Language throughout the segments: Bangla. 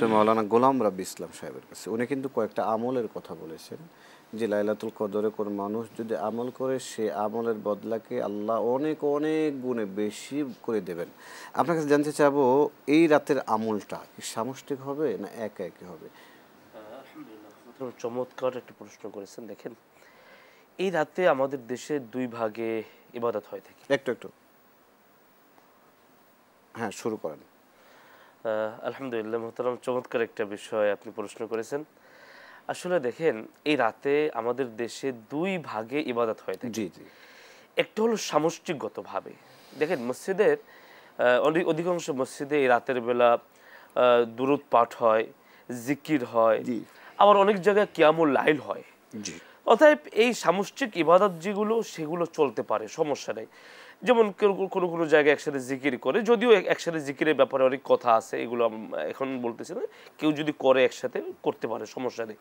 মাওলানা গোলাম রাব্বি ইসলাম সাহেবের কাছে উনি কিন্তু কয়েকটা আমলের কথা বলেছেন যে লাইলাতুল কদরে কোন মানুষ যদি আমল করে সে আমলের বদলাকে আল্লাহ অনেক অনেক গুণে বেশি করে দেবেন। আপনার কাছে জানতে চাবো এই রাতের আমলটা কি সামষ্টিক হবে না একা একা হবে? আলহামদুলিল্লাহ, চমৎকার একটা প্রশ্ন করেছেন। দেখেন, এই রাতে আমাদের দেশে দুই ভাগে ইবাদত হয়ে থাকে। একটু একটু হ্যাঁ, শুরু করেন। আলহামদুলিল্লাহ মোহতারাম, চমৎকার একটা বিষয় আপনি প্রশ্ন করেছেন। আসলে দেখেন, এই রাতে আমাদের দেশে দুই ভাগে ইবাদত হয়ে থাকে। জি জি একটা হলো সামষ্টিকগতভাবে। দেখেন, মসজিদের অধিকাংশ মসজিদে এই রাতের বেলা দুরূদ পাঠ হয়, জিকির হয়, জি আবার অনেক জায়গায় কিয়ামুল লাইল হয়। জি অতএব এই সামষ্টিক ইবাদত যেগুলো সেগুলো চলতে পারে, সমস্যা নেই। যেমন কেউ কোনো কোনো জায়গায় একসাথে জিকির করে, যদিও একসাথে জিকিরের ব্যাপারে অনেক কথা আছে, এগুলো এখন বলতেছি না। কেউ যদি করে একসাথে করতে পারে, সমস্যা নেই।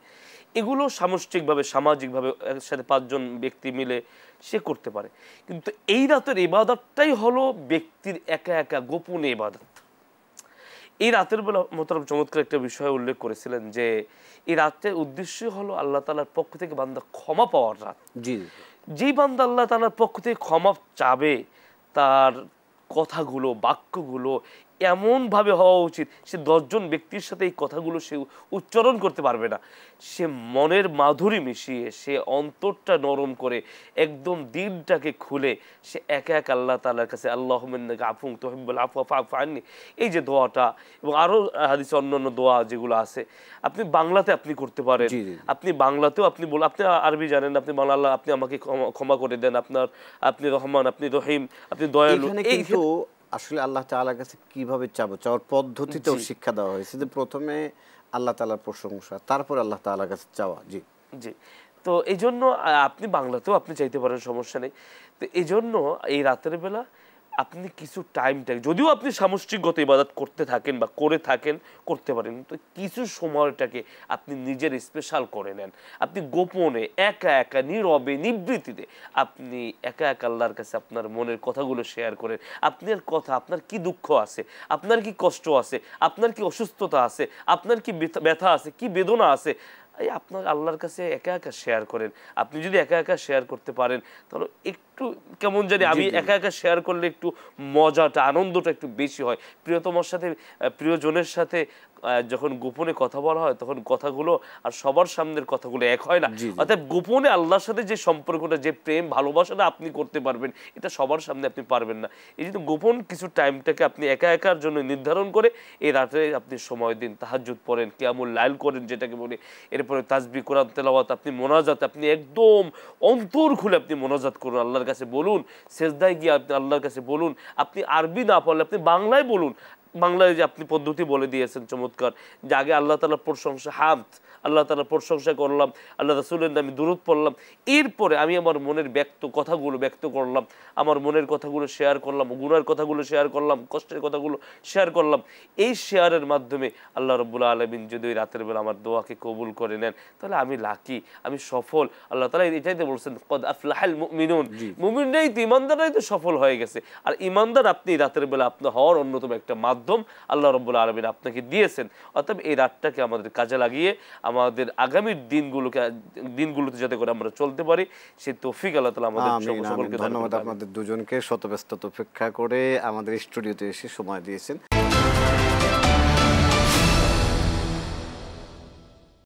এগুলো সামষ্টিকভাবে সামাজিকভাবে একসাথে পাঁচজন ব্যক্তি মিলে সে করতে পারে। কিন্তু এই রাতের ইবাদতটাই হলো ব্যক্তির একা একা গোপনে ইবাদত। এই রাতের বেলা মোহতারাম চমৎকার একটা বিষয় উল্লেখ করেছিলেন যে এই রাতের উদ্দেশ্য হলো আল্লাহ তাআলার পক্ষ থেকে বান্দা ক্ষমা পাওয়ার রাত। জি যেই বান্দা আল্লাহ তাআলার পক্ষ থেকে ক্ষমা চাবে, তার কথাগুলো বাক্যগুলো এমনভাবে হওয়া উচিত সে ১০ জন ব্যক্তির সাথে এই কথাগুলো সে উচ্চারণ করতে পারবে না। সে মনের মাধুরী মিশিয়ে, সে অন্তরটা নরম করে, একদম দিলটাকে খুলে সে একা এক আল্লাহ তাআলার কাছে আল্লাহুম্মা ইন্নাকা আফুউন তুহিব্বুল আফওয়া ফা'ফু আন্নি, এই যে দোয়াটা এবং আরও হাদিসে অন্যান্য দোয়া যেগুলো আছে, আপনি বাংলাতে আপনি করতে পারেন। জি জি আপনি বাংলাতেও আপনি আপনি আরবি জানেন, আপনি বাংলা আল্লাহ আপনি আমাকে ক্ষমা করে দেন, আপনি রহমান, আপনি রহিম, আপনি দয়ালু। এখানে কিন্তু আসলে আল্লাহ তাআলার কাছে কিভাবে চাবো, চাওয়ার পদ্ধতিতেও জি শিক্ষা দেওয়া হয়েছে যে প্রথমে আল্লাহ তাআলার প্রশংসা, তারপর আল্লাহ তাআলার কাছে চাওয়া। জি জি। তো এই জন্য আপনি বাংলাতেও আপনি চাইতে পারেন, সমস্যা নেই। তো এই জন্য এই রাতের বেলা আপনি কিছু টাইমটা, যদিও আপনি সামষ্টিকগত ইবাদত করতে থাকেন বা করে থাকেন, করতে পারেন, তো কিছু সময়টাকে আপনি নিজের স্পেশাল করে নেন। আপনি গোপনে একা একা নীরবে নিবৃত্তিতে আপনি একা একা আল্লাহর কাছে আপনার মনের কথাগুলো শেয়ার করেন। আপনার কথা, আপনার কি দুঃখ আছে, আপনার কি কষ্ট আছে, আপনার কি অসুস্থতা আছে, আপনার কি ব্যথা আছে, কি বেদনা আছে, এই আপনার আল্লাহর কাছে একা একা শেয়ার করেন। আপনি যদি একা একা শেয়ার করতে পারেন, তাহলে একটু কেমন জানি, জি আমি জি একা একা শেয়ার করলে একটু মজাটা, আনন্দটা একটু বেশি হয়। প্রিয়তমার সাথে, প্রিয়জনের সাথে যখন গোপনে কথা বলা হয়, তখন কথাগুলো আর সবার সামনের কথাগুলো এক হয় না। জি জি অর্থাৎ গোপনে আল্লাহর সাথে যে সম্পর্কটা, যে প্রেম ভালোবাসাটা আপনি করতে পারবেন, এটা সবার সামনে আপনি পারবেন না। এই জন্য গোপন কিছু টাইমটাকে আপনি একা একার জন্য নির্ধারণ করে এই রাতে আপনি সময় দিন, তাহাজ্জুদ পড়েন, কিয়ামুল লাইল করেন যেটাকে বলি, এরপরে তাসবিহ, কোরআন তেলাওয়াত, আপনি মোনাজাত, আপনি একদম অন্তর খুলে আপনি মোনাজাত করুন, আল্লাহর কাছে বলুন, সেজদায় গিয়ে আপনি আল্লাহর কাছে বলুন। আপনি আরবি না পারলে আপনি বাংলায় বলুন। বাংলায় যে আপনি পদ্ধতি বলে দিয়েছেন চমৎকার, যে আগে আল্লাহ তাআলার প্রশংসা, হামদ, আল্লাহ তাআলার প্রশংসা করলাম, আল্লাহ রাসূলের নামে দুরূদ পড়লাম, এরপরে আমি আমার মনের কথাগুলো ব্যক্ত করলাম, আমার মনের কথাগুলো শেয়ার করলাম, গুনার কথাগুলো শেয়ার করলাম, কষ্টের কথাগুলো শেয়ার করলাম। এই শেয়ারের মাধ্যমে আল্লাহ রাব্বুল আলামিন যদি ওই রাতের বেলা আমার দোয়াকে কবুল করে নেন, তাহলে আমি লাকি, আমি সফল। আল্লাহ তাআলা এটাই তো বলছেন, কদ আফলাহাল মুমিনুন, জি মুমিনরাই তো, ঈমানদাররাই তো সফল হয়ে গেছে। আর ঈমানদার আপনি রাতের বেলা আপনার হওয়ার অন্যতম একটা মাধ্যম আল্লাহ রাব্বুল আলামিন আপনাকে দিয়েছেন। অতএব এই রাতটাকে আমাদের কাজে লাগিয়ে আমাদের আগামীর দিনগুলোতে যাতে করে আমরা চলতে পারি, সেই তৌফিক আল্লাহ তাআলা আমাদের আমিন আমিন। সকলকে দান ধন্যবাদ করুন। আমিন। আপনাদের দুজনকে শত ব্যস্ততা উপেক্ষা করে আমাদের স্টুডিওতে এসে সময় দিয়েছেন।